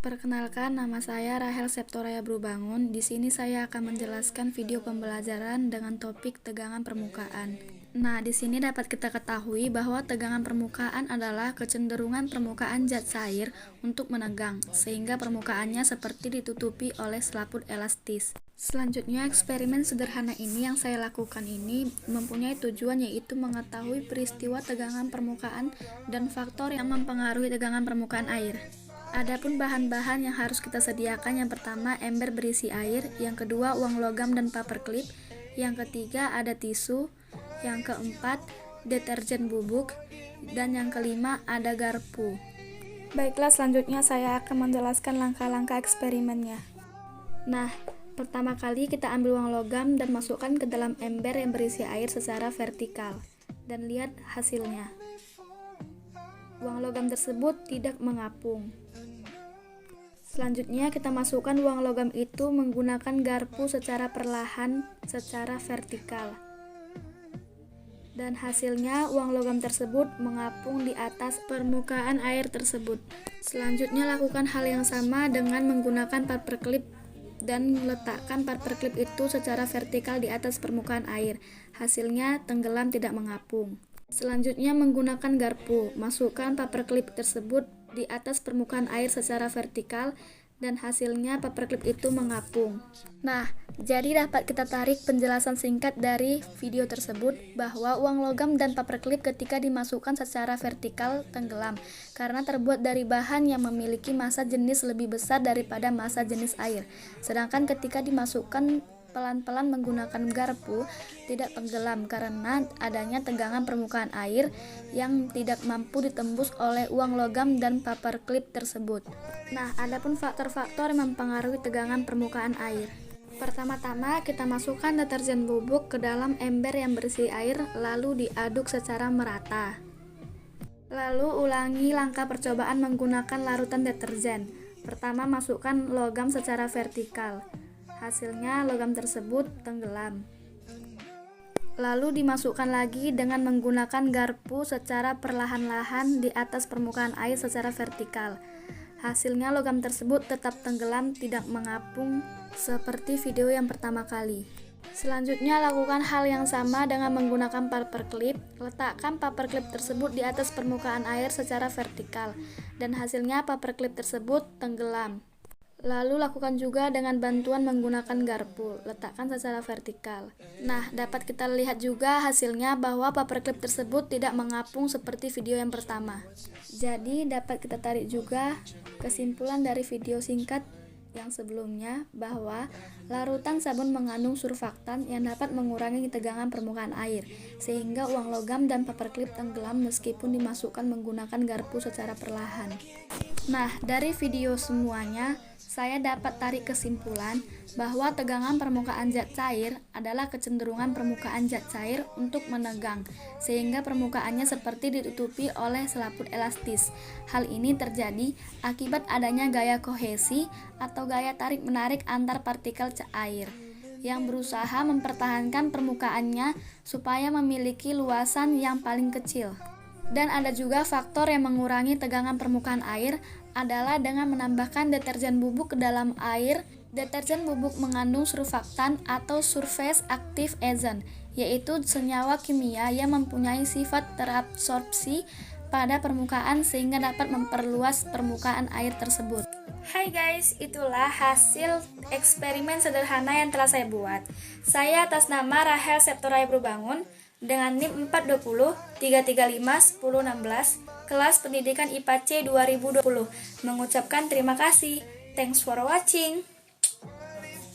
Perkenalkan, nama saya Rahel Septoraya Brubangun. Di sini saya akan menjelaskan video pembelajaran dengan topik tegangan permukaan. Nah, di sini dapat kita ketahui bahwa tegangan permukaan adalah kecenderungan permukaan zat cair untuk menegang, sehingga permukaannya seperti ditutupi oleh selaput elastis. Selanjutnya, eksperimen sederhana ini yang saya lakukan ini mempunyai tujuan yaitu mengetahui peristiwa tegangan permukaan dan faktor yang mempengaruhi tegangan permukaan air. Adapun bahan-bahan yang harus kita sediakan, yang pertama ember berisi air, yang kedua uang logam dan paperclip, yang ketiga ada tisu, yang keempat deterjen bubuk, dan yang kelima ada garpu. Baiklah, selanjutnya saya akan menjelaskan langkah-langkah eksperimennya. Nah, pertama kali kita ambil uang logam dan masukkan ke dalam ember yang berisi air secara vertikal, dan lihat hasilnya. Uang logam tersebut tidak mengapung. Selanjutnya kita masukkan uang logam itu menggunakan garpu secara perlahan secara vertikal. Dan hasilnya uang logam tersebut mengapung di atas permukaan air tersebut. Selanjutnya lakukan hal yang sama dengan menggunakan paperclip dan letakkan paperclip itu secara vertikal di atas permukaan air. Hasilnya tenggelam, tidak mengapung. Selanjutnya menggunakan garpu, masukkan paperclip tersebut di atas permukaan air secara vertikal dan hasilnya paperclip itu mengapung. Nah, jadi dapat kita tarik penjelasan singkat dari video tersebut bahwa uang logam dan paperclip ketika dimasukkan secara vertikal tenggelam karena terbuat dari bahan yang memiliki massa jenis lebih besar daripada massa jenis air. Sedangkan ketika dimasukkan pelan-pelan menggunakan garpu tidak tenggelam karena adanya tegangan permukaan air yang tidak mampu ditembus oleh uang logam dan paperclip tersebut. Nah, adapun faktor-faktor yang mempengaruhi tegangan permukaan air. Pertama-tama kita masukkan deterjen bubuk ke dalam ember yang berisi air lalu diaduk secara merata. Lalu ulangi langkah percobaan menggunakan larutan deterjen. Pertama, masukkan logam secara vertikal. Hasilnya logam tersebut tenggelam. Lalu dimasukkan lagi dengan menggunakan garpu secara perlahan-lahan di atas permukaan air secara vertikal. Hasilnya logam tersebut tetap tenggelam, tidak mengapung seperti video yang pertama kali. Selanjutnya lakukan hal yang sama dengan menggunakan paperclip. Letakkan paperclip tersebut di atas permukaan air secara vertikal dan hasilnya paperclip tersebut tenggelam. Lalu lakukan juga dengan bantuan menggunakan garpu, letakkan secara vertikal. Nah, dapat kita lihat juga hasilnya bahwa paperclip tersebut tidak mengapung seperti video yang pertama. Jadi dapat kita tarik juga kesimpulan dari video singkat yang sebelumnya bahwa larutan sabun mengandung surfaktan yang dapat mengurangi tegangan permukaan air, sehingga uang logam dan paperclip tenggelam meskipun dimasukkan menggunakan garpu secara perlahan. Nah, dari video semuanya, saya dapat tarik kesimpulan bahwa tegangan permukaan zat cair adalah kecenderungan permukaan zat cair untuk menegang, sehingga permukaannya seperti ditutupi oleh selaput elastis. Hal ini terjadi akibat adanya gaya kohesi atau gaya tarik-menarik antar partikel cair yang berusaha mempertahankan permukaannya supaya memiliki luasan yang paling kecil. Dan ada juga faktor yang mengurangi tegangan permukaan air adalah dengan menambahkan deterjen bubuk ke dalam air. Deterjen bubuk mengandung surfaktan atau surface active agent, yaitu senyawa kimia yang mempunyai sifat terabsorpsi pada permukaan sehingga dapat memperluas permukaan air tersebut. Hai guys, itulah hasil eksperimen sederhana yang telah saya buat. Saya atas nama Rahel Septoraya Brubangun dengan NIM 420 335 1016 kelas pendidikan IPA C 2020 mengucapkan terima kasih. Thanks for watching.